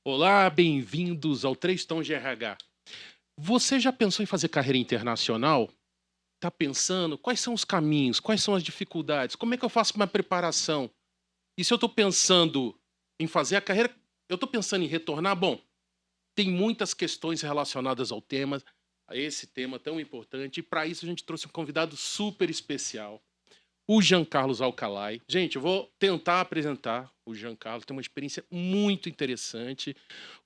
Olá, bem-vindos ao Três Tons de RH. Você já pensou em fazer carreira internacional? Tá pensando quais são os caminhos, quais são as dificuldades, como é que eu faço uma preparação? E se eu estou pensando em fazer a carreira, eu estou pensando em retornar? Bom, tem muitas questões relacionadas ao tema, a esse tema tão importante, e para isso a gente trouxe um convidado super especial, o Jean Carlos Alcalay. Gente, eu vou tentar apresentar o Jean Carlos, tem uma experiência muito interessante.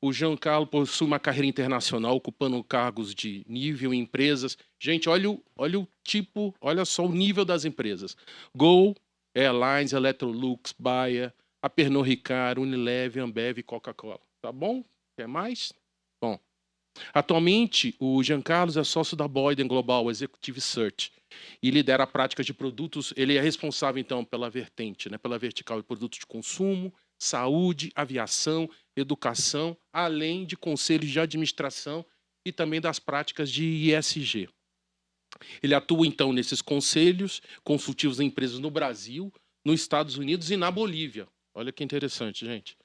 O Jean Carlos possui uma carreira internacional, ocupando cargos de nível em empresas. Gente, olha o tipo, olha só o nível das empresas. Gol, Airlines, Electrolux, Bayer, a Pernod Ricard, Unilever, Ambev e Coca-Cola. Tá bom? Quer mais? Bom, atualmente, o Jean Carlos é sócio da Boyden Global Executive Search e lidera práticas de produtos. Ele é responsável, então, pela vertente, né, pela vertical de produtos de consumo, saúde, aviação, educação, além de conselhos de administração e também das práticas de ISG. Ele atua, então, nesses conselhos consultivos em empresas no Brasil, nos Estados Unidos e na Bolívia. Olha que interessante, gente.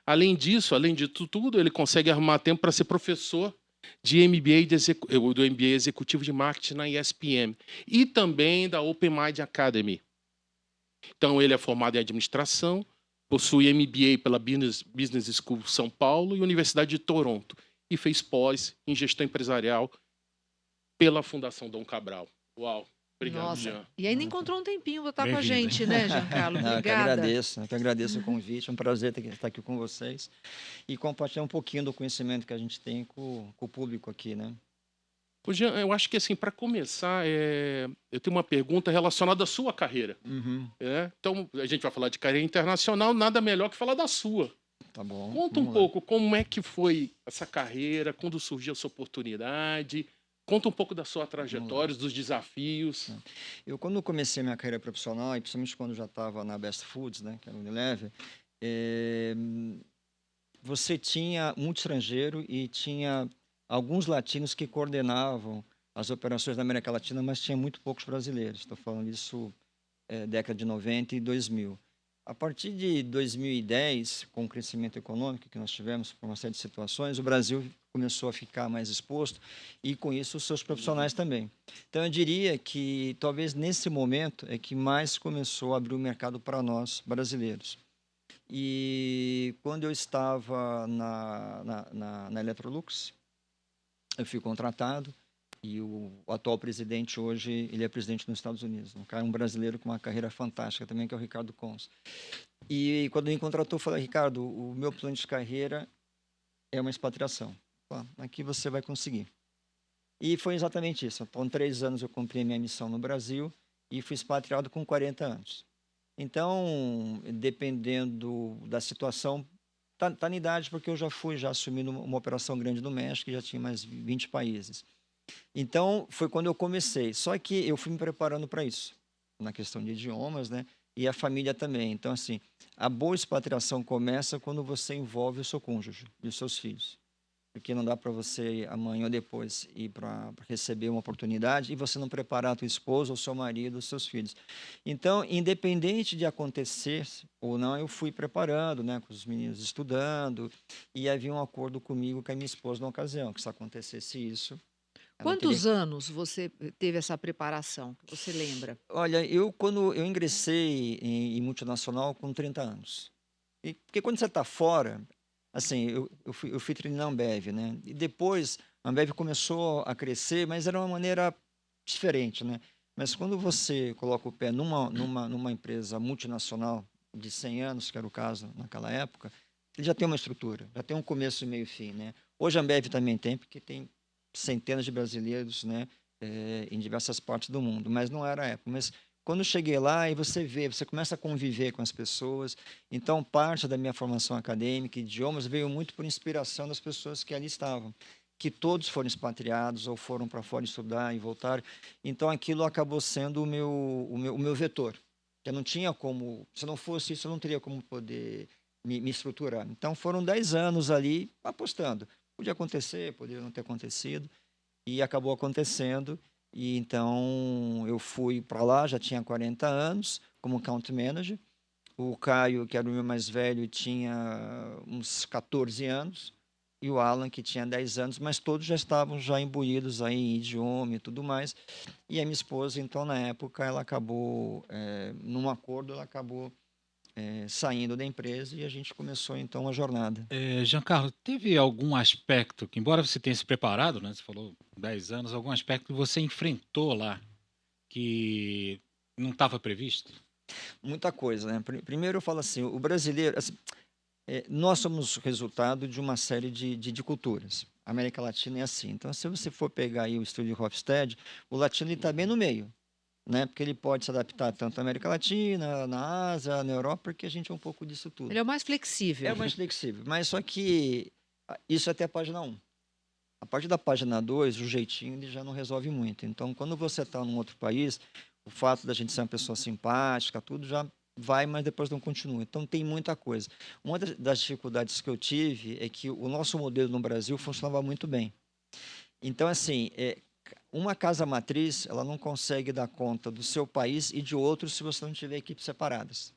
Além disso, além de tudo, ele consegue arrumar tempo para ser professor de MBA do MBA Executivo de Marketing na ESPM e também da Open Mind Academy. Então, ele é formado em administração, possui MBA pela Business School São Paulo e Universidade de Toronto e fez pós em gestão empresarial pela Fundação Dom Cabral. Uau! Obrigado, Nossa, Jean. e ainda Ah, tá. encontrou um tempinho pra estar com a Bem-vindo. gente, né, Giancarlo? Não, Obrigada. eu que agradeço o convite, é um prazer estar aqui com vocês e compartilhar um pouquinho do conhecimento que a gente tem com o público aqui, né? Ô, Jean, eu acho que assim, para começar, eu tenho uma pergunta relacionada à sua carreira. Uhum, Então, a gente vai falar de carreira internacional, nada melhor que falar da sua. tá bom, Conta um vamos lá. pouco como é que foi essa carreira, quando surgiu essa oportunidade. Conta um pouco da sua Vamos lá. trajetória, dos desafios. Tá. Eu, quando comecei minha carreira profissional, e principalmente quando eu já estava na Best Foods, né, que era o Unilever, eh, você tinha muito estrangeiro e tinha alguns latinos que coordenavam as operações da América Latina, mas tinha muito poucos brasileiros. Estou falando isso década de 90 e 2000. A partir de 2010, com o crescimento econômico que nós tivemos por uma série de situações, o Brasil começou a ficar mais exposto e, com isso, os seus profissionais também. Então, eu diria que talvez nesse momento é que mais começou a abrir o mercado para nós, brasileiros. E quando eu estava na Electrolux, eu fui contratado e o atual presidente hoje, ele é presidente nos Estados Unidos. Um cara, um brasileiro com uma carreira fantástica também, que é o Ricardo Cons. E quando ele me contratou, eu falei, Ricardo, o meu plano de carreira é uma expatriação. Aqui você vai conseguir. E foi exatamente isso. Então, 3 anos eu cumpri a minha missão no Brasil e fui expatriado com 40 anos. Então, dependendo da situação, tá na idade, porque eu já assumi uma operação grande no México e já tinha mais 20 países. Então, foi quando eu comecei. Só que eu fui me preparando para isso, na questão de idiomas, né? E a família também. Então, assim, a boa expatriação começa quando você envolve o seu cônjuge e os seus filhos. Porque não dá para você, amanhã ou depois, ir para receber uma oportunidade e você não preparar a tua esposa, ou seu marido, os seus filhos. Então, independente de acontecer ou não, eu fui preparando, né? Com os meninos estudando. E havia um acordo comigo com a minha esposa na ocasião, que se acontecesse isso, ela teria. Quantos anos você teve essa preparação, que você lembra? Olha, quando eu ingressei em multinacional com 30 anos. Porque quando você está fora, assim, eu fui treinar na Ambev, né? E depois a Ambev começou a crescer, mas era uma maneira diferente, né? Mas quando você coloca o pé numa empresa multinacional de 100 anos, que era o caso naquela época, ele já tem uma estrutura, já tem um começo, meio e fim, né? Hoje a Ambev também tem, porque tem centenas de brasileiros, né? Em diversas partes do mundo, mas não era a época. Mas quando eu cheguei lá e você vê, você começa a conviver com as pessoas, então parte da minha formação acadêmica, idiomas, veio muito por inspiração das pessoas que ali estavam, que todos foram expatriados ou foram para fora estudar e voltaram. Então aquilo acabou sendo o meu vetor. Eu não tinha como, se não fosse isso, eu não teria como poder me estruturar. Então foram 10 anos ali apostando. Podia acontecer, podia não ter acontecido. E acabou acontecendo. E então eu fui para lá, já tinha 40 anos, como account manager. O Caio, que era o meu mais velho, tinha uns 14 anos, e o Alan, que tinha 10 anos, mas todos já estavam já imbuídos aí em idioma e tudo mais. E a minha esposa, então, na época, ela acabou, num acordo, ela acabou saindo da empresa e a gente começou, então, a jornada. Giancarlo, teve algum aspecto que, embora você tenha se preparado, né, você falou 10 anos, algum aspecto que você enfrentou lá que não estava previsto? Muita coisa, né? Primeiro eu falo assim, o brasileiro, assim, nós somos resultado de uma série de culturas. A América Latina é assim. Então, se você for pegar aí o estúdio Hofstede, o latino está bem no meio, né? Porque ele pode se adaptar tanto na América Latina, na Ásia, na Europa, porque a gente é um pouco disso tudo. Ele é o mais É flexível. o mais flexível, mas só que isso é até a página 1. A partir da página 2, o jeitinho ele já não resolve muito. Então, quando você está num outro país, o fato da gente ser uma pessoa simpática, tudo já vai, mas depois não continua. Então, tem muita coisa. Uma das dificuldades que eu tive é que o nosso modelo no Brasil funcionava muito bem. Então, assim, uma casa matriz, ela não consegue dar conta do seu país e de outro se você não tiver equipes separadas.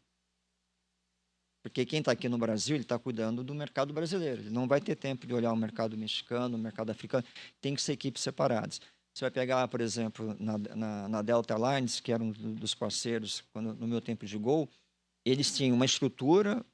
Porque quem está aqui no Brasil, ele está cuidando do mercado brasileiro. Ele não vai ter tempo de olhar o mercado mexicano, o mercado africano. Tem que ser equipes separadas. Você vai pegar, por exemplo, na Delta Airlines, que era um dos parceiros no meu tempo de Gol, eles tinham uma estrutura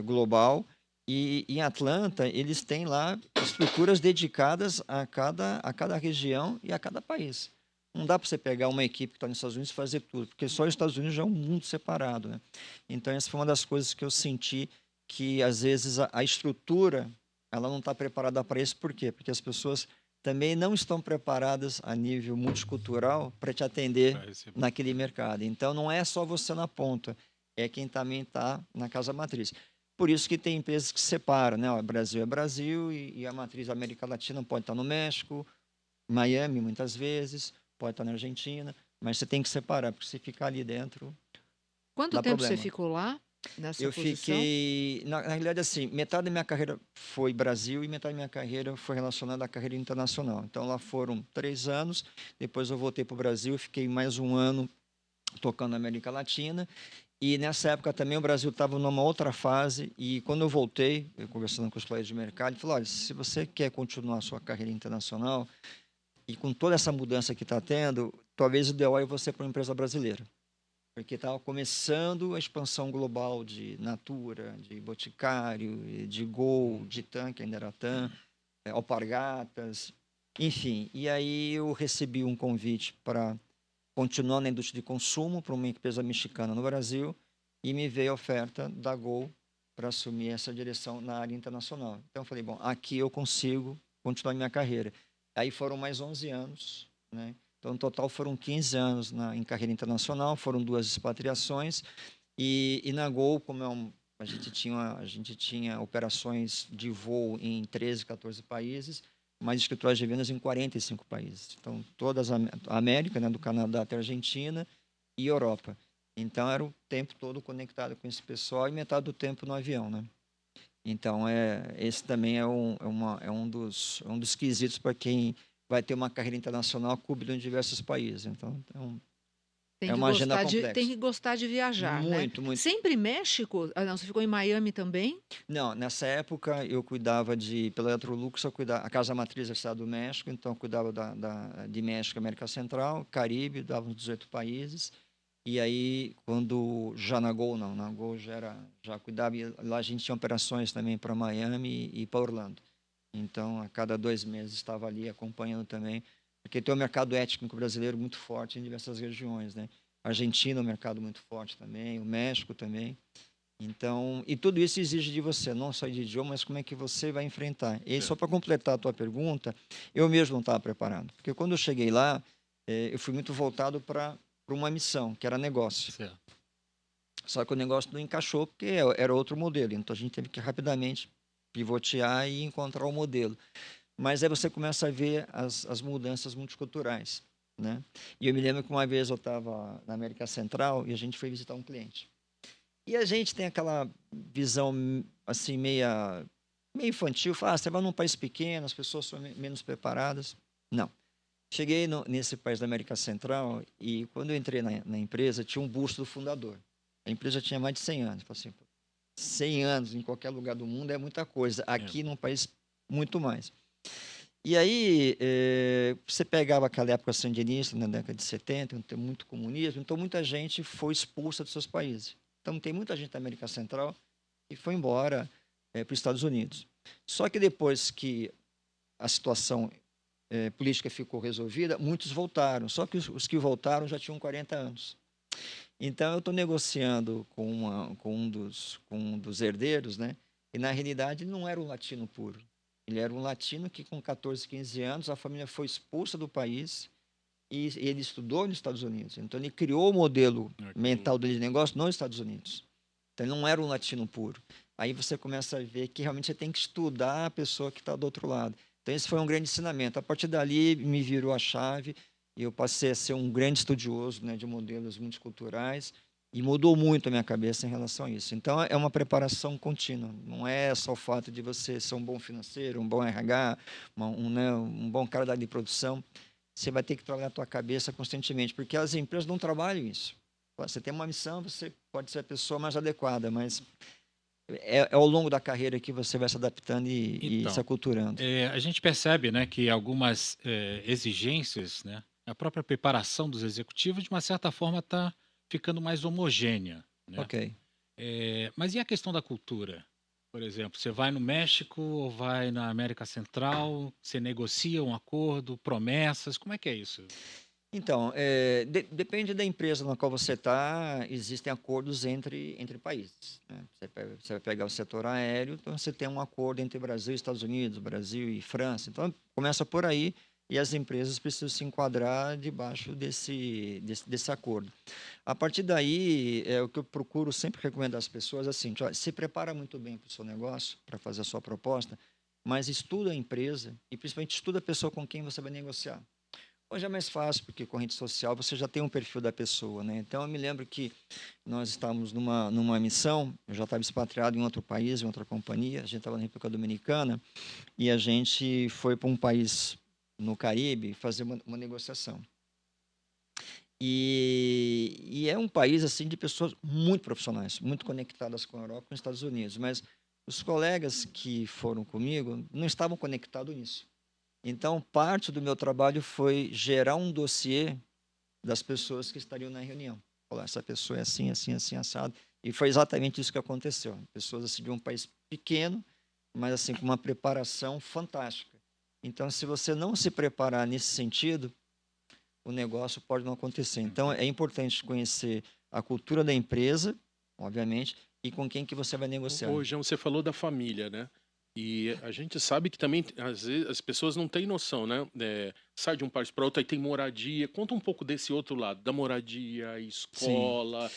global e em Atlanta eles têm lá estruturas dedicadas a cada região e a cada país. Não dá para você pegar uma equipe que está nos Estados Unidos e fazer tudo, porque só os Estados Unidos já é um mundo separado, né? Então, essa foi uma das coisas que eu senti que, às vezes, a estrutura ela não está preparada para isso. Por quê? Porque as pessoas também não estão preparadas a nível multicultural para te atender Pra receber. naquele mercado. Então, não é só você na ponta, é quem também está na casa matriz. Por isso que tem empresas que se separam, né? O Brasil é Brasil e a matriz da América Latina pode estar no México, Miami, muitas vezes, pode estar na Argentina, mas você tem que separar, porque se ficar ali dentro, Quanto dá tempo você problema. ficou lá, nessa Eu posição? fiquei, na realidade, assim, metade da minha carreira foi Brasil e metade da minha carreira foi relacionada à carreira internacional. Então, lá foram 3 anos, depois eu voltei para o Brasil e fiquei mais um ano tocando na América Latina. E nessa época também o Brasil estava numa outra fase e quando eu voltei, eu conversando com os colegas de mercado, ele falou, olha, se você quer continuar a sua carreira internacional e com toda essa mudança que está tendo, talvez o ideal é você para uma empresa brasileira. Porque estava começando a expansão global de Natura, de Boticário, de Gol, de TAM, que ainda era TAM, Alpargatas, enfim. E aí eu recebi um convite para continuar na indústria de consumo para uma empresa mexicana no Brasil e me veio a oferta da Gol para assumir essa direção na área internacional. Então eu falei, bom, aqui eu consigo continuar minha carreira. Aí foram mais 11 anos, né? Então, no total foram 15 anos em carreira internacional, foram 2 expatriações. E na Gol, como a gente tinha operações de voo em 13, 14 países, mais escritórios de vendas em 45 países. Então, todas a América, né, do Canadá até a Argentina e Europa. Então, era o tempo todo conectado com esse pessoal e metade do tempo no avião, né? Então, esse também é um dos quesitos para quem vai ter uma carreira internacional cobrindo em diversos países. Então, Tem é que uma agenda gostar complexa. tem que gostar de viajar, né? Muito, muito. Sempre México? Ah, não, você ficou em Miami também? Não, nessa época eu cuidava pela Electrolux, a casa matriz é o Estado do México, então eu cuidava de México, América Central, Caribe, dava uns 18 países. E aí, quando já na Gol, não, na Gol já cuidava, e lá a gente tinha operações também para Miami e para Orlando. Então, a cada 2 meses estava ali acompanhando também, porque tem um mercado étnico brasileiro muito forte em diversas regiões, né? A Argentina é um mercado muito forte também, o México também. Então, e tudo isso exige de você, não só de idioma, mas como é que você vai enfrentar. E só para completar a tua pergunta, eu mesmo não estava preparado, porque quando eu cheguei lá, eu fui muito voltado para uma missão, que era negócio. Certo. Só que o negócio não encaixou porque era outro modelo, então a gente teve que rapidamente pivotear e encontrar o modelo. Mas aí você começa a ver as mudanças multiculturais, né? E eu me lembro que uma vez eu estava na América Central e a gente foi visitar um cliente. E a gente tem aquela visão assim meio infantil, fala, você vai num país pequeno, as pessoas são menos preparadas. Não. Cheguei nesse país da América Central e quando eu entrei na empresa tinha um busto do fundador. A empresa tinha mais de 100 anos. Eu falei assim, 100 anos em qualquer lugar do mundo é muita coisa. Aqui num país, muito mais. E aí, você pegava aquela época sandinista, na década de 70, onde tem muito comunismo, então muita gente foi expulsa dos seus países. Então tem muita gente da América Central que foi embora para os Estados Unidos. Só que depois que a situação política ficou resolvida, muitos voltaram. Só que os que voltaram já tinham 40 anos. Então, eu estou negociando com um dos herdeiros, né? E, na realidade, ele não era um latino puro. Ele era um latino que, com 14, 15 anos, a família foi expulsa do país e ele estudou nos Estados Unidos. Então, ele criou o modelo mental dele de negócio nos Estados Unidos. Então, ele não era um latino puro. Aí você começa a ver que realmente você tem que estudar a pessoa que está do outro lado. Então, esse foi um grande ensinamento. A partir dali, me virou a chave e eu passei a ser um grande estudioso, né, de modelos multiculturais e mudou muito a minha cabeça em relação a isso. Então, é uma preparação contínua. Não é só o fato de você ser um bom financeiro, um bom RH, um bom cara da área de produção. Você vai ter que trabalhar a tua cabeça constantemente, porque as empresas não trabalham isso. Você tem uma missão, você pode ser a pessoa mais adequada, mas é ao longo da carreira que você vai se adaptando e se Então, aculturando. a gente percebe, né, que algumas exigências, né, a própria preparação dos executivos, de uma certa forma, está ficando mais homogênea, né? Ok. Mas e a questão da cultura? Por exemplo, você vai no México ou vai na América Central, você negocia um acordo, promessas, como é que é isso? Então, depende da empresa na qual você está, existem acordos entre países, né? Você vai pegar o setor aéreo, então você tem um acordo entre Brasil e Estados Unidos, Brasil e França. Então, começa por aí e as empresas precisam se enquadrar debaixo desse acordo. A partir daí, o que eu procuro sempre recomendar às pessoas é assim, olha, se prepara muito bem para o seu negócio, para fazer a sua proposta, mas estuda a empresa e principalmente estuda a pessoa com quem você vai negociar. Hoje é mais fácil, porque com rede social você já tem um perfil da pessoa, né? Então, eu me lembro que nós estávamos numa missão, eu já estava expatriado em outro país, em outra companhia, a gente estava na República Dominicana, e a gente foi para um país no Caribe fazer uma negociação. E é um país, assim, de pessoas muito profissionais, muito conectadas com a Europa e com os Estados Unidos, mas os colegas que foram comigo não estavam conectados nisso. Então, parte do meu trabalho foi gerar um dossiê das pessoas que estariam na reunião. Falar, essa pessoa é assim, assim, assim, assado. E foi exatamente isso que aconteceu. Pessoas assim, de um país pequeno, mas assim com uma preparação fantástica. Então, se você não se preparar nesse sentido, o negócio pode não acontecer. Então, é importante conhecer a cultura da empresa, obviamente, e com quem que você vai negociar. Ô, João, você falou da família, né? E a gente sabe que também, às vezes, as pessoas não têm noção, né? Sai de um país para outro, aí tem moradia. Conta um pouco desse outro lado, da moradia, Sim, escola,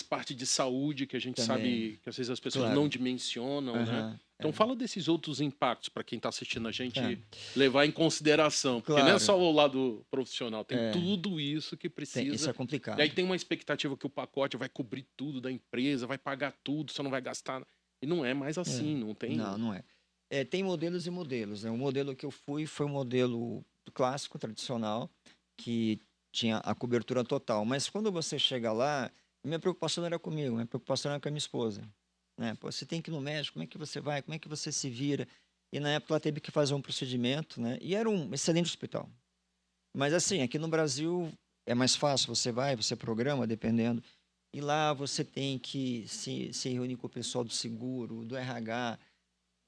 parte de saúde que a gente também, sabe que às vezes as pessoas não claro. dimensionam, né? Aham, Então fala desses outros impactos para quem está assistindo a é, gente levar em consideração, porque não é claro. só o lado profissional, tem É, tudo isso que isso precisa. é E aí complicado. tem uma expectativa que o pacote vai cobrir tudo da empresa, vai pagar tudo, você não vai gastar. E não é mais É. assim, não Não, tem. não é. Tem modelos e modelos, né? O modelo que eu fui foi um modelo clássico, tradicional, que tinha a cobertura total. Mas quando você chega lá, minha preocupação não era comigo, minha preocupação era com a minha esposa, né? Pô, você tem que ir no médico, como é que você vai? Como é que você se vira? E na época ela teve que fazer um procedimento, né? E era um excelente hospital. Mas assim, aqui no Brasil é mais fácil, você vai, você programa, dependendo. E lá você tem que se reunir com o pessoal do seguro, do RH.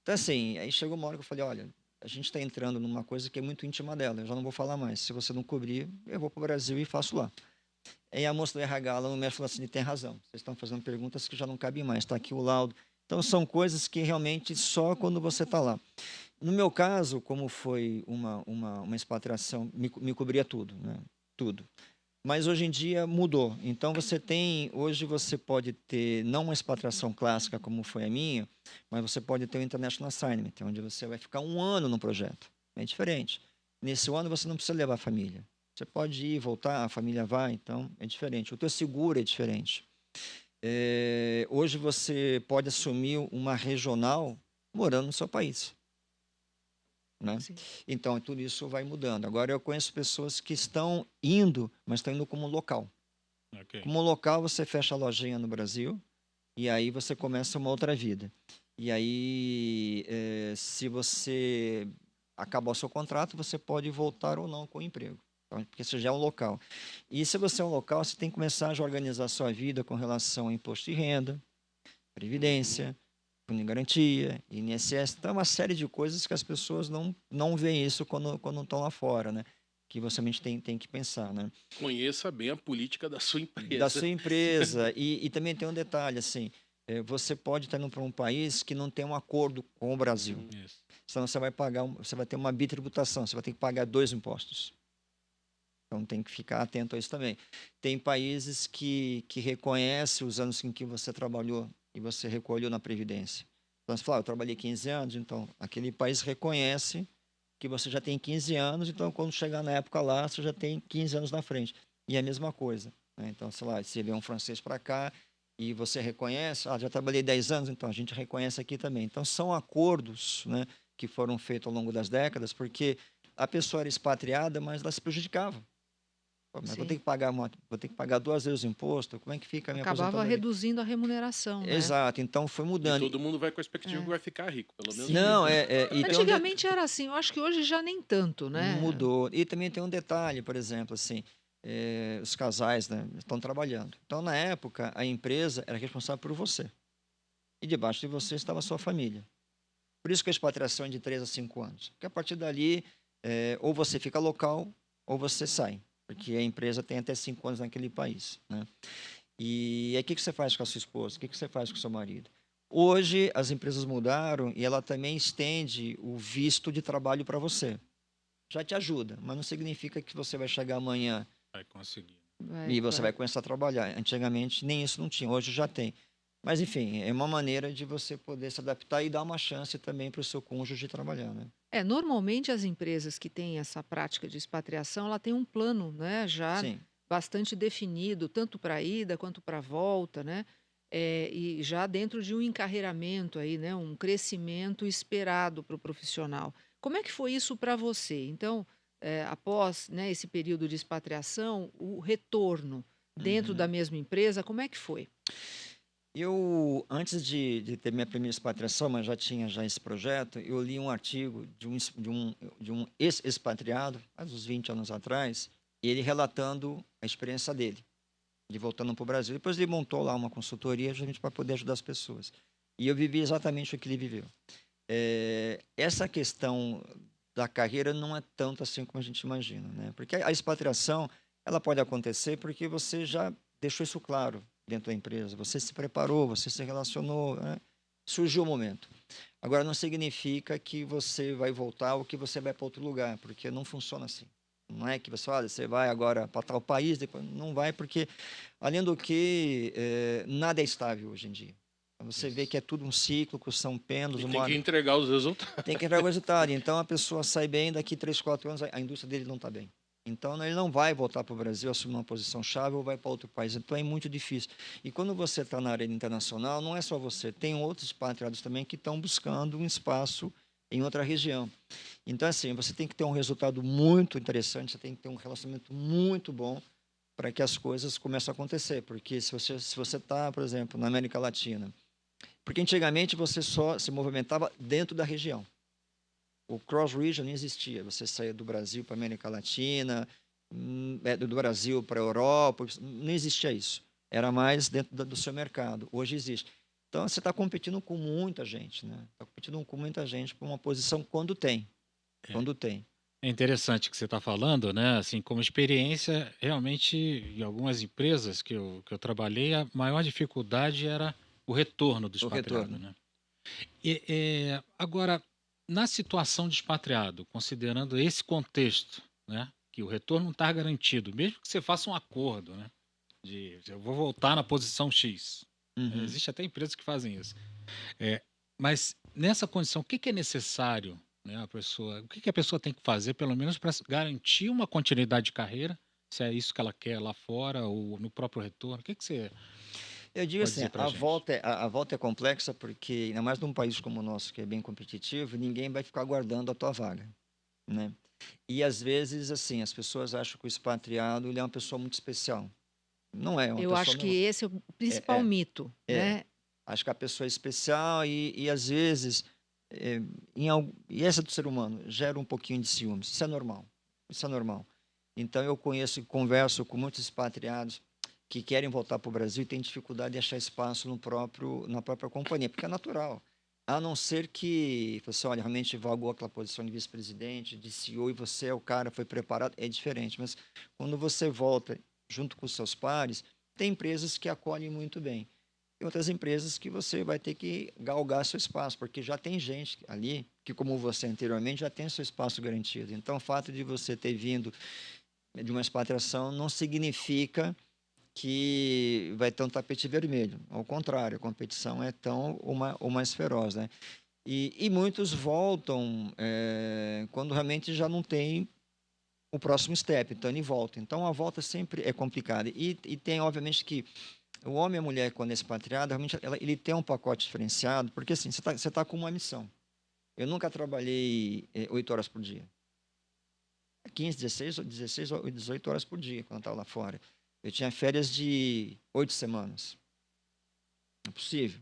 Então, assim, aí chegou uma hora que eu falei, olha, a gente está entrando numa coisa que é muito íntima dela, eu já não vou falar mais. Se você não cobrir, eu vou para o Brasil e faço lá. Aí a moça do RH lá no México falou assim, tem razão, vocês estão fazendo perguntas que já não cabem mais, está aqui o laudo. Então, são coisas que realmente só quando você está lá. No meu caso, como foi uma expatriação, me cobria tudo, né? Tudo. Mas hoje em dia mudou. Então hoje você pode ter não uma expatriação clássica como foi a minha, mas você pode ter o International Assignment, onde você vai ficar um ano no projeto. É diferente. Nesse ano você não precisa levar a família. Você pode ir, voltar, a família vai, então é diferente. O teu seguro é diferente. Hoje você pode assumir uma regional morando no seu país, né? Sim. Então, tudo isso vai mudando. Agora, eu conheço pessoas que estão indo, mas estão indo como local. Ok. Como local, você fecha a lojinha no Brasil e aí você começa uma outra vida. E aí, se você acabar o seu contrato, você pode voltar ou não com o emprego. Então, porque você já é um local. E se você é um local, você tem que começar a já organizar a sua vida com relação a imposto de renda, previdência, fundo de garantia, INSS. Então, é uma série de coisas que as pessoas não veem isso quando estão lá fora, né? Que você realmente tem que pensar, né? Conheça bem a política da sua Da empresa. sua empresa. E também tem um detalhe, assim, você pode estar indo para um país que não tem um acordo com o Brasil. Isso. Senão você vai pagar, você vai ter uma bitributação, você vai ter que pagar 2 impostos. Então tem que ficar atento a isso também. Tem países que reconhecem os anos em que você trabalhou e você recolheu na Previdência. Então você fala, eu trabalhei 15 anos, então aquele país reconhece que você já tem 15 anos, então quando chegar na época lá, você já tem 15 anos na frente. E é a mesma coisa, né? Então, sei lá, se vem um francês para cá e você reconhece, já trabalhei 10 anos, então a gente reconhece aqui também. Então são acordos, né, que foram feitos ao longo das décadas, porque a pessoa era expatriada, mas ela se prejudicava. Pô, mas Sim. vou ter que pagar 2 vezes o imposto, como é que fica a minha Acabava aposentadoria? reduzindo a remuneração, né? Exato, então foi E mudando. todo mundo vai com a expectativa É. que vai ficar rico, pelo menos. Não, por enquanto. e tem um Antigamente era assim, eu acho que hoje já nem tanto, né? mudou. E também tem um detalhe, por exemplo, assim, os casais, né, estão trabalhando. Então, na época, a empresa era responsável por você. E debaixo de você estava a sua família. Por isso que a expatriação é de 3 a 5 anos. Porque a partir dali, ou você fica local, ou você sai. Porque a empresa tem até 5 anos naquele país, né? E aí, o que você faz com a sua esposa? O que você faz com o seu marido? Hoje, as empresas mudaram e ela também estende o visto de trabalho para você. Já te ajuda, mas não significa que você vai chegar amanhã Vai conseguir. e você vai começar a trabalhar. Antigamente, nem isso não tinha, hoje já tem. Mas, enfim, é uma maneira de você poder se adaptar e dar uma chance também para o seu cônjuge trabalhar, né? Normalmente as empresas que têm essa prática de expatriação, ela tem um plano, né, já Sim, bastante definido, tanto para a ida quanto para a volta, né? E já dentro de um encarreiramento aí, né, um crescimento esperado para o profissional. Como é que foi isso para você? Então, após, né, esse período de expatriação, o retorno dentro da uhum. mesma empresa, como é que foi? Eu, antes de ter minha primeira expatriação, mas já tinha já esse projeto, eu li um artigo de um ex-expatriado, faz uns 20 anos atrás, ele relatando a experiência dele, de voltando para o Brasil. Depois ele montou lá uma consultoria justamente para poder ajudar as pessoas. E eu vivi exatamente o que ele viveu. Essa questão da carreira não é tanto assim como a gente imagina, né? Porque a expatriação, ela pode acontecer porque você já deixou isso claro dentro da empresa, você se preparou, você se relacionou, né? Surgiu o momento. Agora, não significa que você vai voltar ou que você vai para outro lugar, porque não funciona assim. Não é que você fala, você vai agora para tal país, depois não vai, porque, além do que, nada é estável hoje em dia. Você vê que é tudo um ciclo, que são pêndulos, E tem que entregar os resultados. tem que entregar o resultado. Então, a pessoa sai bem, daqui 3, 4 anos, a indústria dele não está bem. Então, ele não vai voltar para o Brasil, assumir uma posição chave ou vai para outro país. Então, é muito difícil. E quando você está na arena internacional, não é só você. Tem outros expatriados também que estão buscando um espaço em outra região. Então, assim, você tem que ter um resultado muito interessante, você tem que ter um relacionamento muito bom para que as coisas comecem a acontecer. Porque se você está, por exemplo, na América Latina, porque antigamente você só se movimentava dentro da região. O cross-region não existia. Você saía do Brasil para a América Latina, do Brasil para a Europa, não existia isso. Era mais dentro do seu mercado. Hoje existe. Então, você está competindo com muita gente, né? Está competindo com muita gente por uma posição quando tem. É. Quando tem. É interessante o que você está falando, né? Assim, como experiência, realmente, em algumas empresas que eu trabalhei, a maior dificuldade era o retorno do O expatriado, retorno. né? Agora, na situação de expatriado, considerando esse contexto, né? Que o retorno não está garantido, mesmo que você faça um acordo, né? De eu vou voltar na posição X. Uhum. Existe até empresas que fazem isso. Mas nessa condição, o que é necessário, né, o que a pessoa tem que fazer, pelo menos para garantir uma continuidade de carreira, se é isso que ela quer lá fora ou no próprio retorno? O que você Eu digo pode assim, dizer para a gente? a volta é complexa porque, ainda mais num país como o nosso, que é bem competitivo, ninguém vai ficar aguardando a tua vaga, né? E às vezes, assim, as pessoas acham que o expatriado ele é uma pessoa muito especial. Não é uma Eu acho pessoa que normal. esse é o É, principal mito, é. né? Acho que a pessoa é especial e às vezes, e essa do ser humano, gera um pouquinho de ciúmes. Isso é normal. Isso é normal. Então, eu conheço e converso com muitos expatriados que querem voltar para o Brasil e têm dificuldade de achar espaço na própria companhia, porque é natural. A não ser que você, olha, realmente vagou aquela posição de vice-presidente, de CEO, e você é o cara, foi preparado, é diferente. Mas quando você volta junto com os seus pares, tem empresas que acolhem muito bem. Tem outras empresas que você vai ter que galgar seu espaço, porque já tem gente ali que, como você anteriormente, já tem seu espaço garantido. Então, o fato de você ter vindo de uma expatriação não significa que vai ter um tapete vermelho. Ao contrário, a competição é tão ou mais feroz, né? E muitos voltam quando realmente já não tem o próximo step, então ele volta. Então a volta sempre é complicada. E tem, obviamente, que o homem e a mulher, quando é expatriado, realmente ele tem um pacote diferenciado, porque assim, você tá com uma missão. Eu nunca trabalhei 8 horas por dia. 15, 16 ou 18 horas por dia, quando eu estava lá fora. Eu tinha férias de 8 semanas. Não é possível.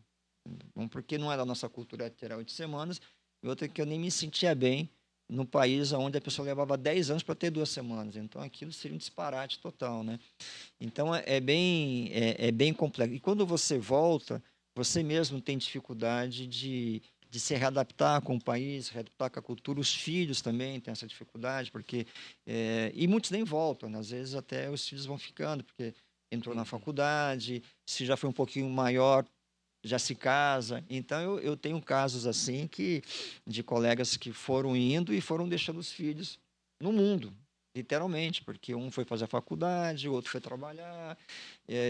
Um, porque não é da nossa cultura ter 8 semanas, e outra que eu nem me sentia bem no país onde a pessoa levava 10 anos para ter 2 semanas. Então aquilo seria um disparate total, né? Então é bem complexo. E quando você volta, você mesmo tem dificuldade de se readaptar com o país, readaptar com a cultura. Os filhos também têm essa dificuldade, porque e muitos nem voltam, né? Às vezes até os filhos vão ficando, porque entrou na Uhum. faculdade, se já foi um pouquinho maior, já se casa. Então eu tenho casos assim de colegas que foram indo e foram deixando os filhos no mundo, literalmente, porque um foi fazer a faculdade, o outro foi trabalhar.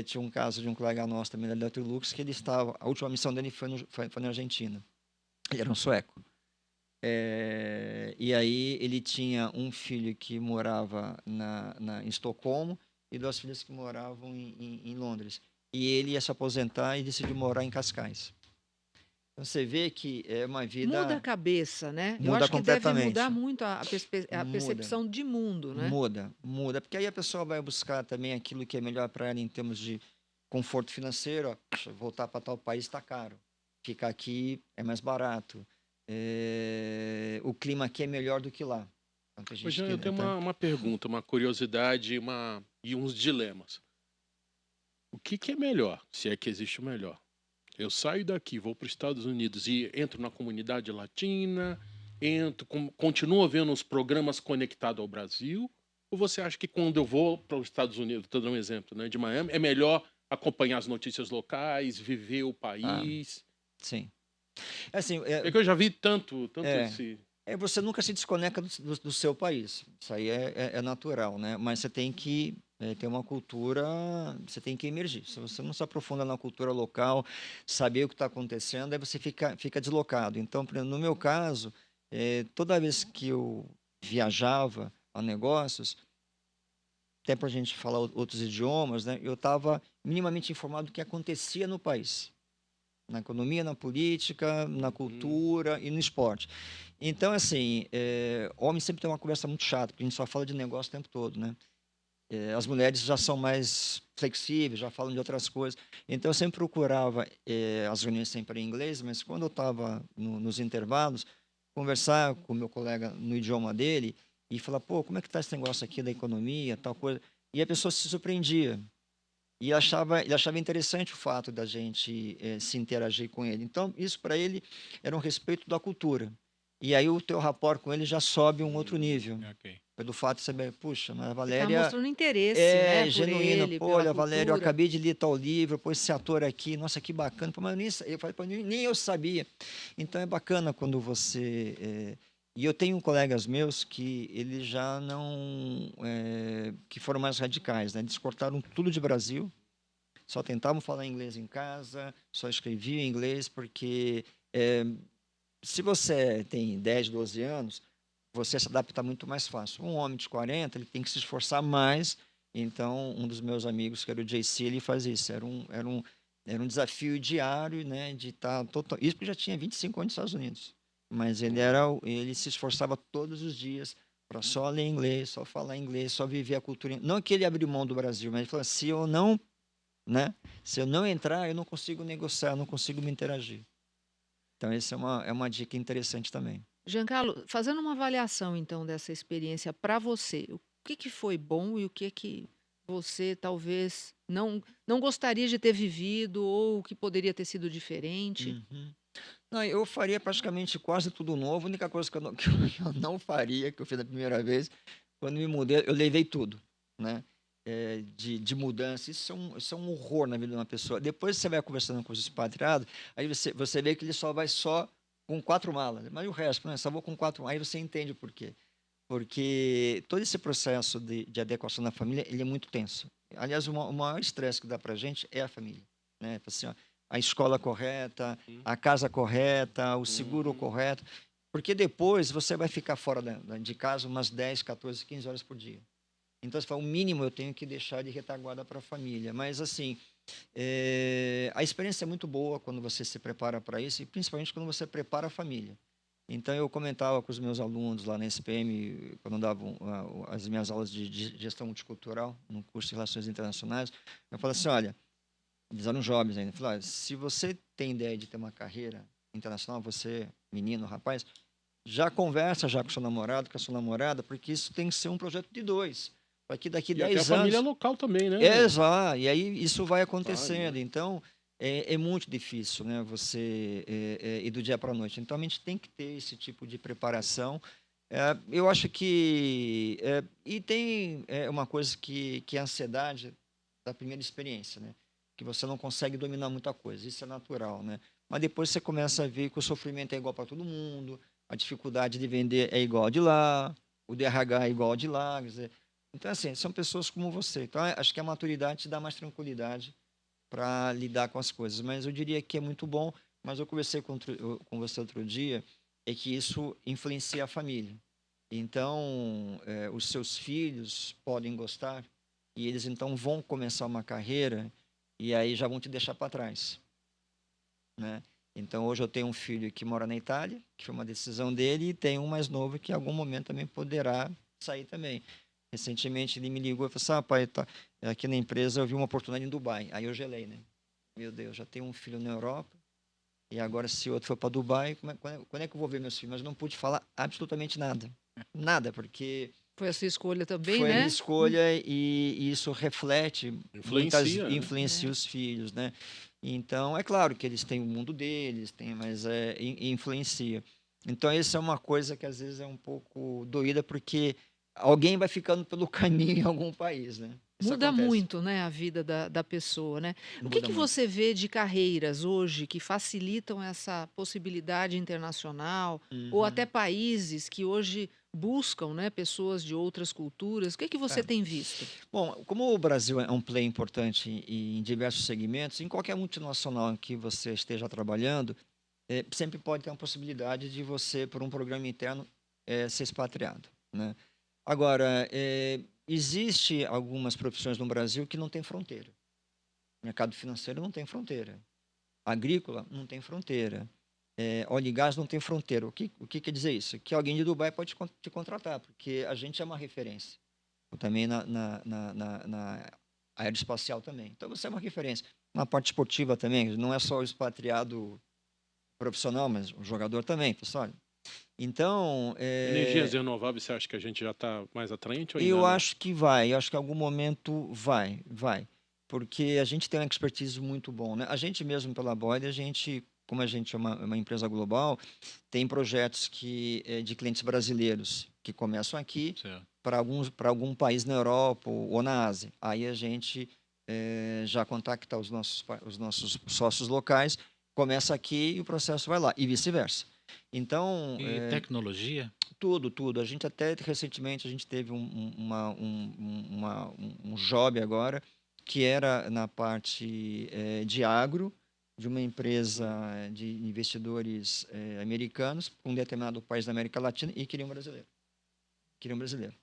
Tinha um caso de um colega nosso também da Electrolux que ele estava, a última missão dele foi na Argentina. Ele era um sueco. E aí ele tinha um filho que morava em Estocolmo e 2 filhas que moravam em Londres. E ele ia se aposentar e decidiu morar em Cascais. Então você vê que é uma Muda a vida cabeça, né? Eu muda acho que deve mudar completamente. muito a Muda, percepção de mundo, né? muda. Porque aí a pessoa vai buscar também aquilo que é melhor para ela em termos de conforto financeiro. Ó, poxa, voltar para tal país está caro. Ficar aqui é mais barato. O clima aqui é melhor do que lá. Então, tem Ô, gente Jean, que. eu tenho Então, uma pergunta, uma curiosidade e uns dilemas. O que é melhor, se é que existe o melhor? Eu saio daqui, vou para os Estados Unidos e entro na comunidade latina, continuo vendo os programas conectados ao Brasil? Ou você acha que quando eu vou para os Estados Unidos, estou dando um exemplo, né, de Miami, é melhor acompanhar as notícias locais, viver o ah, país? sim. Assim, É que eu já vi tanto é, esse. você nunca se desconecta do seu país. Isso aí é natural, né? Mas você tem que ter uma cultura, você tem que emergir. Se você não se aprofunda na cultura local, saber o que está acontecendo, aí você fica deslocado. Então, por exemplo, no meu caso, toda vez que eu viajava a negócios, até para a gente falar outros idiomas, né? Eu estava minimamente informado do que acontecia no país. Na economia, na política, na Uhum. cultura e no esporte. Então, assim, homem sempre tem uma conversa muito chata, porque a gente só fala de negócio o tempo todo, né? As mulheres já são mais flexíveis, já falam de outras coisas. Então, eu sempre procurava as reuniões sempre em inglês, mas quando eu estava nos intervalos, conversar com o meu colega no idioma dele e falar, pô, como é que está esse negócio aqui da economia, tal coisa. E a pessoa se surpreendia. E ele achava interessante o fato da gente se interagir com ele. Então, isso para ele era um respeito da cultura. E aí o teu rapport com ele já sobe um outro nível. Ok. Pelo fato de saber, puxa, mas a Você está Valéria mostrando interesse, né, é por genuína. ele, Pô, pela olha, Valéria, eu cultura. acabei de ler tal livro, pô, esse ator aqui, nossa, que bacana. Pô, mas eu falei, pô, nem eu sabia. Então é bacana quando você. E eu tenho colegas meus que eles já não. Que foram mais radicais, né? Eles cortaram tudo de Brasil, só tentavam falar inglês em casa, só escreviam em inglês, porque se você tem 10, 12 anos, você se adapta muito mais fácil. Um homem de 40, ele tem que se esforçar mais. Então, um dos meus amigos, que era o JC, ele faz isso. Era um desafio diário, né, de estar total. Isso porque já tinha 25 anos nos Estados Unidos. Mas ele Uau. ele se esforçava todos os dias para só ler inglês, só falar inglês, só viver a cultura. Não que ele abriu mão do Brasil, mas ele falou: se eu não, né? Se eu não entrar, eu não consigo negociar, eu não consigo me interagir. Então, essa é uma dica interessante também. Giancarlo, fazendo uma avaliação então dessa experiência para você, o que que foi bom e o que você talvez não gostaria de ter vivido ou que poderia ter sido diferente? Uhum. Não, eu faria praticamente quase tudo novo. A única coisa que eu não, que eu não faria, que eu fiz da primeira vez, quando me mudei, eu levei tudo, né? De mudança. Isso é um horror na vida de uma pessoa. Depois você vai conversando com os expatriados, aí você vê que ele só vai só com 4 malas. Mas e o resto, né? Só vou com 4 malas. Aí você entende o porquê. Porque todo esse processo de adequação da família, ele é muito tenso. Aliás, o maior estresse que dá pra gente é a família, né? Assim, ó, a escola correta, Hum, a casa correta, o seguro uhum. correto, porque depois você vai ficar fora de casa umas 10, 14, 15 horas por dia. Então, você fala, o mínimo eu tenho que deixar de retaguarda para a família. Mas, assim, a experiência é muito boa quando você se prepara para isso e principalmente quando você prepara a família. Então, eu comentava com os meus alunos lá na SPM, quando davam as minhas aulas de gestão multicultural, no curso de Relações Internacionais, eu falo assim, olha, eles eram jovens ainda, eu falei, olha, se você tem ideia de ter uma carreira internacional, você, menino, rapaz, já conversa já com seu namorado, com a sua namorada, porque isso tem que ser um projeto de dois. Para que daqui E até a 10 família anos. local também, né? Exato, e aí isso vai Claro, acontecendo. né? Então, é muito difícil, né, você ir do dia para a noite. Então, a gente tem que ter esse tipo de preparação. Eu acho que. E tem uma coisa que é a ansiedade da primeira experiência, né? Que você não consegue dominar muita coisa, isso é natural, né? Mas depois você começa a ver que o sofrimento é igual para todo mundo, a dificuldade de vender é igual a de lá, o DRH é igual a de lá, quer dizer, então, assim, são pessoas como você. Então, acho que a maturidade te dá mais tranquilidade para lidar com as coisas. Mas eu diria que é muito bom. Mas eu conversei com você outro dia, é que isso influencia a família. Então, os seus filhos podem gostar e eles então vão começar uma carreira e aí já vão te deixar para trás, né? Então, hoje eu tenho um filho que mora na Itália, que foi uma decisão dele, e tenho um mais novo que em algum momento também poderá sair também. Recentemente ele me ligou e falou assim: ah, pai, tá, aqui na empresa eu vi uma oportunidade em Dubai. Aí eu gelei, né? Meu Deus, já tenho um filho na Europa, e agora se outro for para Dubai, quando é que eu vou ver meus filhos? Mas eu não pude falar absolutamente nada. Nada, porque Foi a sua escolha também, foi a minha né? escolha e isso reflete, Influencia, né? influencia É. os filhos, né? Então, é claro que eles têm o mundo deles, mas influencia. Então, isso é uma coisa que às vezes é um pouco doída, porque alguém vai ficando pelo caminho em algum país, né? Isso Muda acontece, muito, né, a vida da pessoa, né? O muda que muito. você vê de carreiras hoje que facilitam essa possibilidade internacional ou até Uhum. países que hoje buscam, né, pessoas de outras culturas? O que você É. tem visto? Bom, como o Brasil é um player importante em diversos segmentos, em qualquer multinacional em que você esteja trabalhando, sempre pode ter uma possibilidade de você, por um programa interno, ser expatriado, né? Agora, existe algumas profissões no Brasil que não tem fronteira. Mercado financeiro não tem fronteira. Agrícola não tem fronteira. Óleo e gás não tem fronteira. O que quer dizer isso? Que alguém de Dubai pode te contratar, porque a gente é uma referência. Também na aeroespacial também. Então, você é uma referência. Na parte esportiva também, não é só o expatriado profissional, mas o jogador também, pessoal. Então, Energias renováveis, você acha que a gente já está mais atraente ou ainda eu não? acho que vai, eu acho que em algum momento vai, porque a gente tem uma expertise muito bom, né? A gente mesmo pela Boyd, como a gente é uma empresa global, tem projetos de clientes brasileiros que começam aqui Certo. para algum país na Europa ou na Ásia. Aí a gente já contacta os nossos sócios locais, começa aqui e o processo vai lá, e vice-versa. Então, E tecnologia? tudo. A gente até recentemente a gente teve um job agora que era na parte de agro de uma empresa de investidores americanos para um determinado país da América Latina e queriam um brasileiro. Queriam um brasileiro.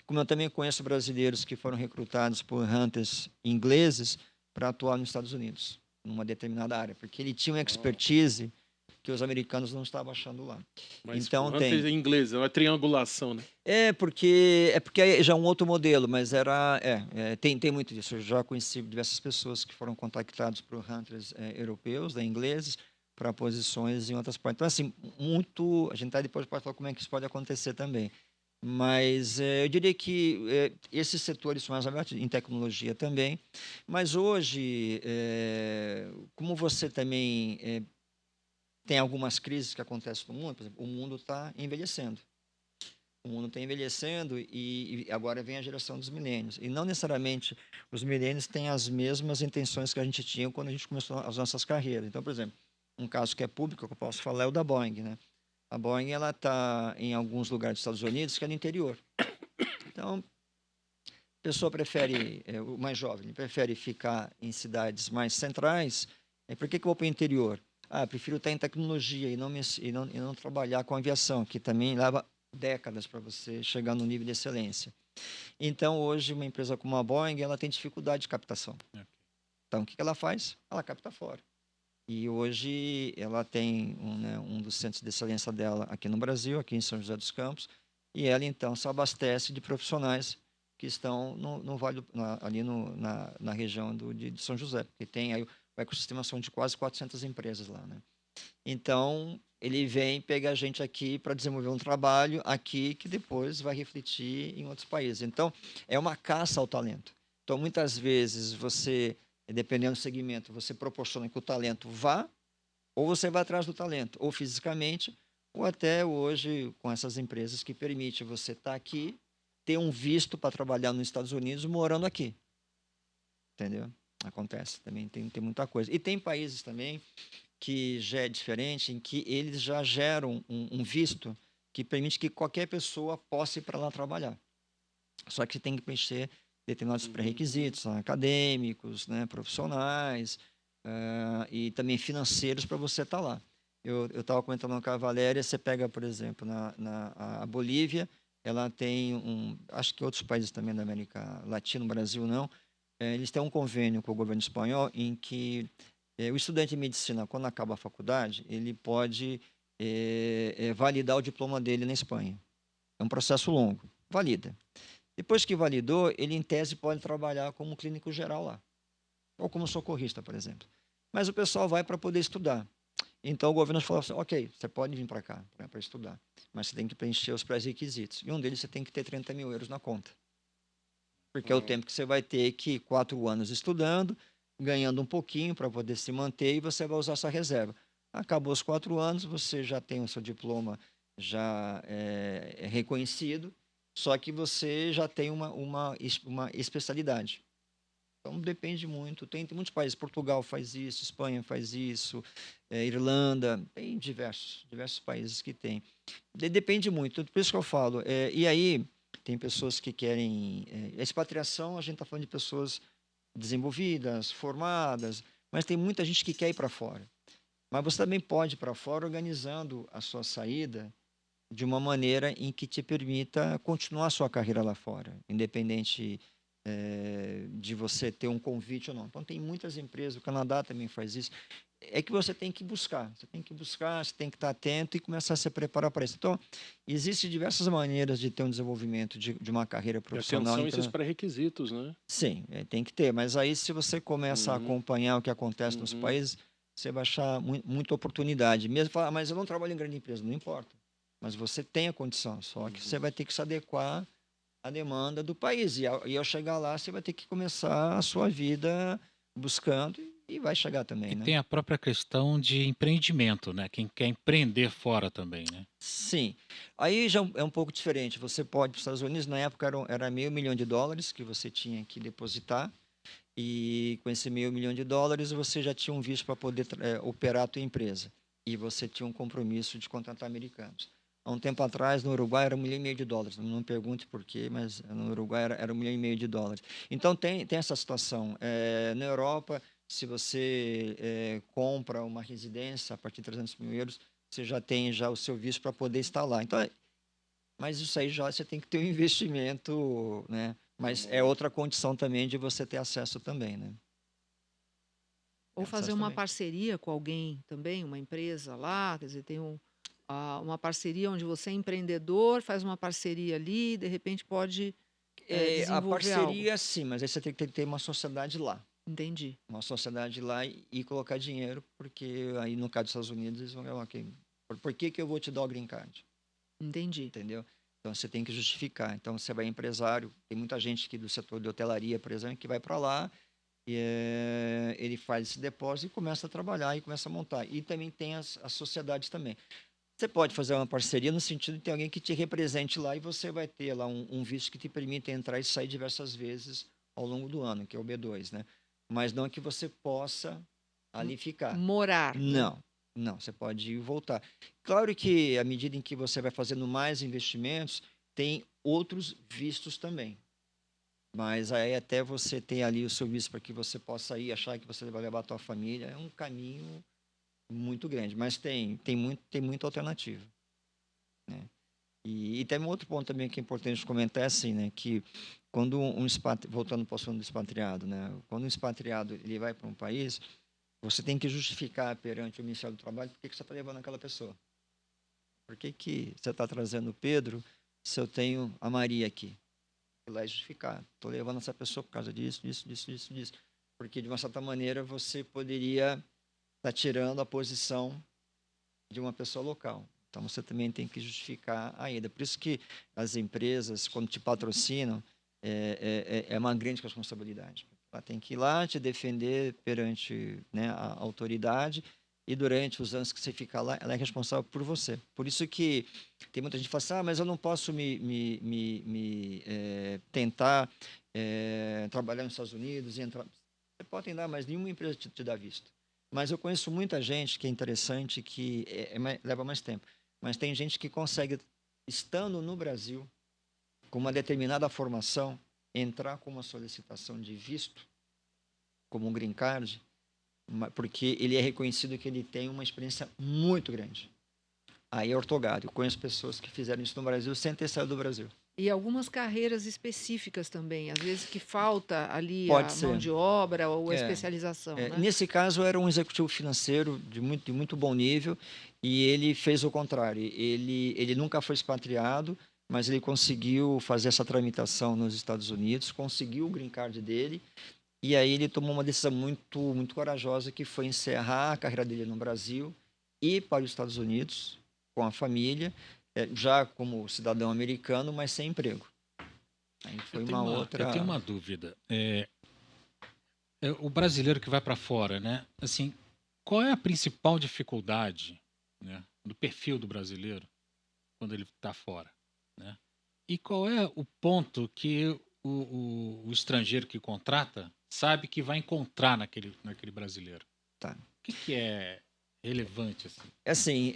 Como eu também conheço brasileiros que foram recrutados por hunters ingleses para atuar nos Estados Unidos, numa determinada área, porque ele tinha uma Ó, expertise que os americanos não estavam achando lá. Mas Então o Hunter tem. é inglês, é uma triangulação, né? É porque aí já é um outro modelo, mas tem muito disso. Eu já conheci diversas pessoas que foram contactadas por hunters europeus, ingleses, para posições em outras partes. Então, assim, muito. A gente depois pode falar como é que isso pode acontecer também. Mas eu diria que esses setores são mais abertos, em tecnologia também. Mas hoje, como você também tem algumas crises que acontecem no mundo, por exemplo, o mundo está envelhecendo. O mundo está envelhecendo e agora vem a geração dos milênios. E não necessariamente os milênios têm as mesmas intenções que a gente tinha quando a gente começou as nossas carreiras. Então, por exemplo, um caso que é público, que eu posso falar, é o da Boeing, né? A Boeing, ela está em alguns lugares dos Estados Unidos que é no interior. Então, a pessoa prefere, o mais jovem, ele prefere ficar em cidades mais centrais. Por que eu vou para o interior? Prefiro estar em tecnologia e não trabalhar com aviação, que também leva décadas para você chegar no nível de excelência. Então, hoje, uma empresa como a Boeing, ela tem dificuldade de captação. Ok. Então, o que ela faz? Ela capta fora. E hoje ela tem um dos centros de excelência dela aqui no Brasil, aqui em São José dos Campos, e ela então se abastece de profissionais que estão no vale, ali na região de São José, porque tem aí o ecossistema são de quase 400 empresas lá, né? Então ele vem pegar a gente aqui para desenvolver um trabalho aqui que depois vai refletir em outros países. Então é uma caça ao talento. Então muitas vezes você dependendo do segmento, você proporciona que o talento vá, ou você vai atrás do talento, ou fisicamente, ou até hoje com essas empresas que permitem você estar aqui, ter um visto para trabalhar nos Estados Unidos morando aqui. Entendeu? Acontece também, tem muita coisa. E tem países também que já é diferente, em que eles já geram um visto que permite que qualquer pessoa possa ir para lá trabalhar. Só que tem que preencher determinados pré-requisitos acadêmicos, né, profissionais e também financeiros para você estar lá. Eu estava comentando com a Valéria, você pega, por exemplo, a Bolívia, ela tem acho que outros países também da América Latina, Brasil não, eles têm um convênio com o governo espanhol em que o estudante de medicina, quando acaba a faculdade, ele pode validar o diploma dele na Espanha. É um processo longo. Valida. Depois que validou, ele, em tese, pode trabalhar como clínico geral lá, ou como socorrista, por exemplo. Mas o pessoal vai para poder estudar. Então, o governo falou assim, ok, você pode vir para cá para estudar, mas você tem que preencher os pré-requisitos. E um deles, você tem que ter 30 mil euros na conta. Porque é o tempo que você vai ter que 4 anos estudando, ganhando um pouquinho para poder se manter e você vai usar essa reserva. Acabou os 4 anos, você já tem o seu diploma já reconhecido, só que você já tem uma especialidade. Então depende muito. Tem muitos países, Portugal faz isso, Espanha faz isso, Irlanda, tem diversos países que tem. Depende muito, por isso que eu falo. E aí, tem pessoas que querem. Expatriação, a gente está falando de pessoas desenvolvidas, formadas, mas tem muita gente que quer ir para fora. Mas você também pode ir para fora organizando a sua saída de uma maneira em que te permita continuar a sua carreira lá fora, independente de você ter um convite ou não. Então, tem muitas empresas, o Canadá também faz isso. É que você tem que buscar, você tem que estar atento e começar a se preparar para isso. Então, existem diversas maneiras de ter um desenvolvimento de uma carreira E profissional. atenção a esses pré-requisitos, né? Sim, tem que ter. Mas aí, se você começa a acompanhar o que acontece nos Uhum. países, você vai achar muita oportunidade. Mesmo falar, mas eu não trabalho em grande empresa, não importa. Mas você tem a condição, só que você vai ter que se adequar à demanda do país. E ao chegar lá, você vai ter que começar a sua vida buscando e vai chegar também, E né? tem a própria questão de empreendimento, né? Quem quer empreender fora também, né? Sim. Aí já é um pouco diferente. Você pode, para os Estados Unidos, na época era $500.000 que você tinha que depositar. E com esse $500.000 você já tinha um visto para poder operar a tua empresa. E você tinha um compromisso de contratar americanos. Há um tempo atrás, no Uruguai, era $1,500. Não me pergunte por quê, mas no Uruguai era $1,500. Então, tem essa situação. Na Europa, se você compra uma residência a partir de 300 mil euros, você já tem já o seu visto para poder estar lá. Então, mas isso aí já você tem que ter um investimento, né? Mas é outra condição também de você ter acesso também, né? Ou É um fazer sucesso uma também. parceria com alguém também, uma empresa lá, quer dizer, tem uma parceria onde você é empreendedor, faz uma parceria ali, de repente pode A desenvolver algo. parceria, sim, mas aí você tem que ter uma sociedade lá. Entendi, Uma sociedade lá e colocar dinheiro, porque aí no caso dos Estados Unidos eles vão falar, ok, por que que eu vou te dar o green card? entendi. Entendeu? Então você tem que justificar. Então você vai empresário, tem muita gente aqui do setor de hotelaria, por exemplo, que vai para lá e ele faz esse depósito e começa a trabalhar e começa a montar. E também tem as sociedades também. Você pode fazer uma parceria no sentido de ter alguém que te represente lá e você vai ter lá um visto que te permite entrar e sair diversas vezes ao longo do ano, que é o B2, né? Mas não que você possa M- ali ficar. Morar, né? Não, não, você pode ir e voltar. Claro que à medida em que você vai fazendo mais investimentos, tem outros vistos também. Mas aí até você ter ali o seu visto para que você possa ir, achar que você vai levar a tua família, é um caminho muito grande. Mas tem muita alternativa, né? E tem um outro ponto também que é importante comentar, é assim, né? Que quando voltando para o assunto do expatriado, né? Quando um expatriado ele vai para um país, você tem que justificar perante o Ministério do Trabalho por que que você está levando aquela pessoa. Por que que você está trazendo o Pedro se eu tenho a Maria aqui? Ir lá e justificar. Estou levando essa pessoa por causa disso, disso, disso, disso, disso. Porque, de uma certa maneira, você poderia estar tirando a posição de uma pessoa local. Então, você também tem que justificar a ida. Por isso que as empresas, quando te patrocinam, é uma grande responsabilidade. Ela tem que ir lá te defender perante, né, a autoridade e durante os anos que você ficar lá, ela é responsável por você. Por isso que tem muita gente que fala assim, mas eu não posso tentar trabalhar nos Estados Unidos e entrar. Você pode tentar, mas nenhuma empresa te dá visto. Mas eu conheço muita gente que é interessante, que leva mais tempo. Mas tem gente que consegue, estando no Brasil, com uma determinada formação, entrar com uma solicitação de visto, como um green card, porque ele é reconhecido que ele tem uma experiência muito grande. Aí é ortogado. Eu conheço pessoas que fizeram isso no Brasil sem ter saído do Brasil. E algumas carreiras específicas também, às vezes que falta ali Pode a mão ser. de obra ou a É, especialização, né? Nesse caso, era um executivo financeiro de muito bom nível e ele fez o contrário. Ele nunca foi expatriado, mas ele conseguiu fazer essa tramitação nos Estados Unidos, conseguiu o green card dele e aí ele tomou uma decisão muito corajosa, que foi encerrar a carreira dele no Brasil e ir para os Estados Unidos com a família, já como cidadão americano, mas sem emprego. Aí Eu foi tenho uma eu tenho outra. uma dúvida. O brasileiro que vai para fora, né? Assim, qual é a principal dificuldade, né, do perfil do brasileiro quando ele está fora, né? E qual é o ponto que o estrangeiro que contrata sabe que vai encontrar naquele brasileiro? Tá. O que é relevante assim? Assim,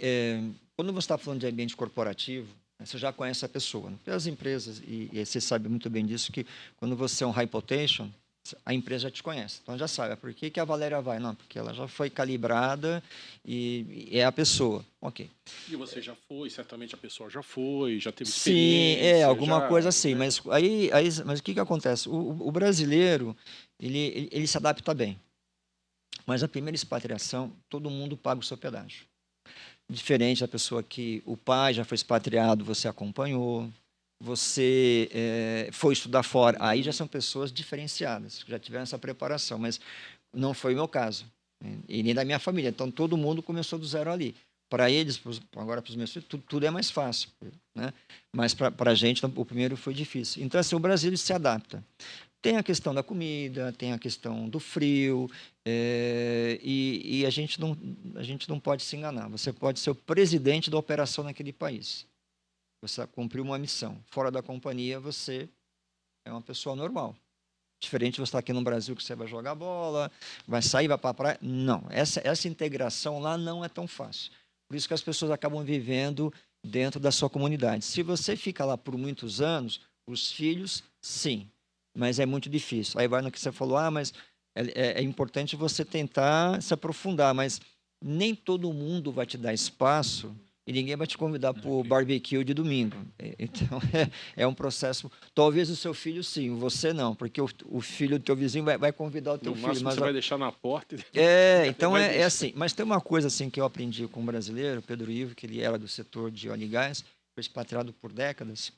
quando você está falando de ambiente corporativo, né, você já conhece a pessoa, né? As empresas, e você sabe muito bem disso, que quando você é um high potential, a empresa já te conhece. Então já sabe, por que que a Valéria vai? Não, porque ela já foi calibrada e é a pessoa. Ok. E você já foi, certamente a pessoa já foi, já teve Sim, experiência, alguma já, coisa assim, né? mas o que que acontece? O brasileiro, ele se adapta bem, mas a primeira expatriação, todo mundo paga o seu pedágio. Diferente da pessoa que o pai já foi expatriado, você acompanhou, você foi estudar fora, aí já são pessoas diferenciadas, que já tiveram essa preparação, mas não foi o meu caso, né? E nem da minha família. Então todo mundo começou do zero ali. Para eles, agora para os meus filhos, tudo é mais fácil, né? Mas para a gente, o primeiro foi difícil. Então, assim, o Brasil ele se adapta. Tem a questão da comida, tem a questão do frio, e a gente não pode se enganar. Você pode ser o presidente da operação naquele país. Você cumpriu uma missão. Fora da companhia, você é uma pessoa normal. Diferente de você estar aqui no Brasil, que você vai jogar bola, vai sair, vai para a praia. Não, essa integração lá não é tão fácil. Por isso que as pessoas acabam vivendo dentro da sua comunidade. Se você fica lá por muitos anos, os filhos, sim, mas é muito difícil. Aí vai no que você falou, mas é importante você tentar se aprofundar, mas nem todo mundo vai te dar espaço e ninguém vai te convidar para o Ok. barbecue de domingo. Então, é um processo. Talvez o seu filho sim, você não, porque o filho do teu vizinho vai convidar o teu No filho. máximo Mas você vai deixar na porta e então vai é deixar. assim. Mas tem uma coisa assim que eu aprendi com um brasileiro, Pedro Ivo, que ele era do setor de óleo e gás, foi expatriado por décadas.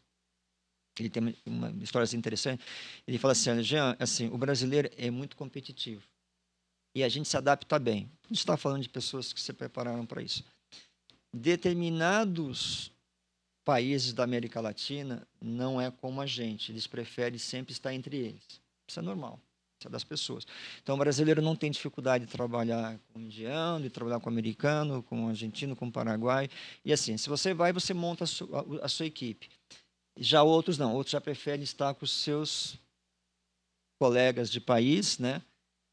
Ele tem uma história assim interessante. Ele fala assim, olha, Jean, assim, o brasileiro é muito competitivo e a gente se adapta bem. A gente está falando de pessoas que se prepararam para isso. Determinados países da América Latina não é como a gente. Eles preferem sempre estar entre eles. Isso é normal. Isso é das pessoas. Então, o brasileiro não tem dificuldade de trabalhar com o indiano, de trabalhar com o americano, com o argentino, com o paraguai. E assim, se você vai, você monta a sua equipe. Já outros não. Outros já preferem estar com os seus colegas de país, né?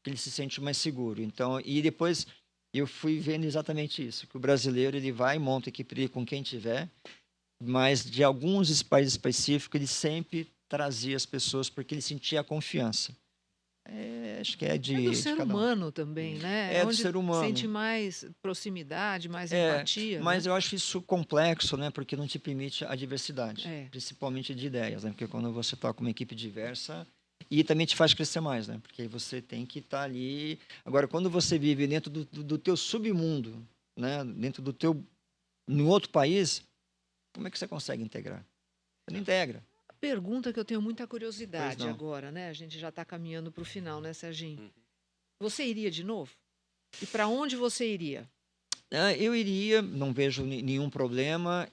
Que ele se sente mais seguro. Então, e depois eu fui vendo exatamente isso, que o brasileiro ele vai e monta equipe dele com quem tiver, mas de alguns países específicos ele sempre trazia as pessoas porque ele sentia a confiança. Acho que é É do de ser cada um. humano também, né? É É do onde ser sente humano. mais proximidade, mais É, empatia, mas né? eu acho isso complexo, né? Porque não te permite a diversidade, É. principalmente de ideias, né? Porque quando você está com uma equipe diversa, e também te faz crescer mais, né? Porque aí você tem que estar ali. Agora, quando você vive dentro do teu submundo, né? Dentro do teu, no outro país, como é que você consegue integrar? Você não integra. A pergunta que eu tenho muita Pois curiosidade não. agora, né? A gente já está caminhando para o final, né, Serginho? Uhum. Você iria de novo? E para onde você iria? Eu iria, não vejo nenhum problema.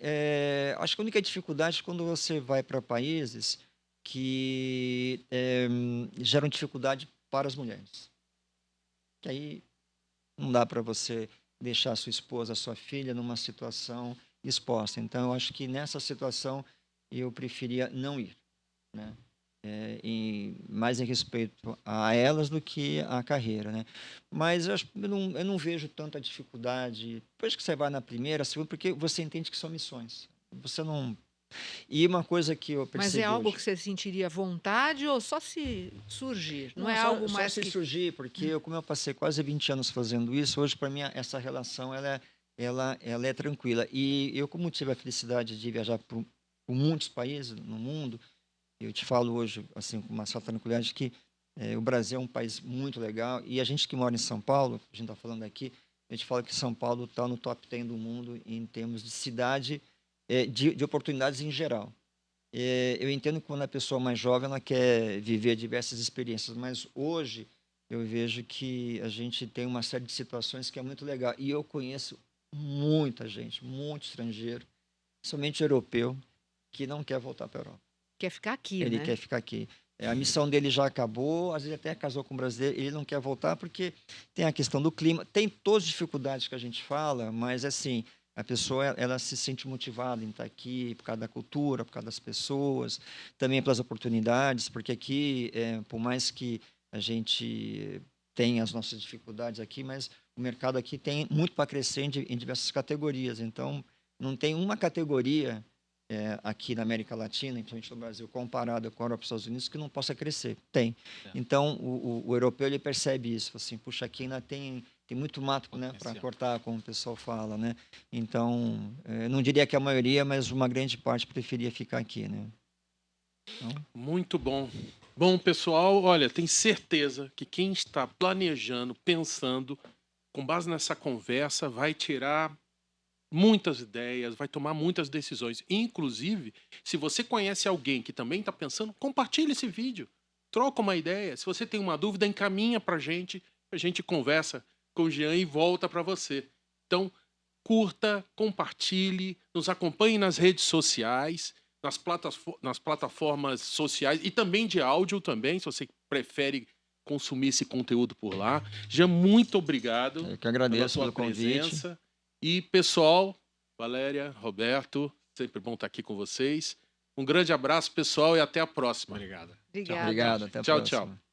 Acho que a única dificuldade é quando você vai para países que geram dificuldade para as mulheres. Que aí não dá para você deixar a sua esposa, a sua filha numa situação exposta. Então, eu acho que nessa situação eu preferia não ir, né? Mais em respeito a elas do que à carreira, né? Mas eu não vejo tanta dificuldade. Depois que você vai na primeira, segunda, porque você entende que são missões. Você não. E uma coisa que eu Mas é percebi algo que hoje. você sentiria vontade ou só se surgir? Não Não, é só, algo só mais se que. surgir, porque como eu passei quase 20 anos fazendo isso, hoje para mim essa relação ela é tranquila. E eu, como tive a felicidade de viajar por muitos países no mundo, eu te falo hoje, assim, com uma certa tranquilidade, que o Brasil é um país muito legal. E a gente que mora em São Paulo, a gente está falando aqui, a gente fala que São Paulo está no top 10 do mundo em termos de cidade, de oportunidades em geral. Eu entendo que quando a pessoa é mais jovem, ela quer viver diversas experiências, mas hoje eu vejo que a gente tem uma série de situações que é muito legal. E eu conheço muita gente, muito estrangeiro, somente europeu, que não quer voltar para a Europa. Quer ficar aqui, Ele né? quer ficar aqui. A missão dele já acabou, às vezes até casou com um brasileiro, ele não quer voltar porque tem a questão do clima, tem todas as dificuldades que a gente fala, mas assim, a pessoa ela se sente motivada em estar aqui por causa da cultura, por causa das pessoas, também pelas oportunidades, porque aqui, por mais que a gente tenha as nossas dificuldades aqui, mas o mercado aqui tem muito para crescer em diversas categorias, então não tem uma categoria aqui na América Latina, principalmente no Brasil, comparado com a Europa e os Estados Unidos, que não possa crescer. Tem. É. Então, o europeu ele percebe isso, assim, puxa, aqui ainda tem muito mato, né, para Potencial. cortar, como o pessoal fala, né? Então, não diria que a maioria, mas uma grande parte preferia ficar aqui, né? Então, Muito bom. Bom, pessoal, olha, tenho certeza que quem está planejando, pensando, com base nessa conversa, vai tirar muitas ideias, vai tomar muitas decisões. Inclusive, se você conhece alguém que também está pensando, compartilhe esse vídeo, troca uma ideia. Se você tem uma dúvida, encaminha para a gente conversa com o Jean e volta para você. Então, curta, compartilhe, nos acompanhe nas redes sociais, nas plataformas sociais e também de áudio também, se você prefere consumir esse conteúdo por lá. Jean, muito obrigado eu que pela agradeço tua pelo convite. presença. E, pessoal, Valéria, Roberto, sempre bom estar aqui com vocês. Um grande abraço, pessoal, e até a próxima. Obrigado. Obrigada. Obrigado, até a Tchau, próxima. tchau.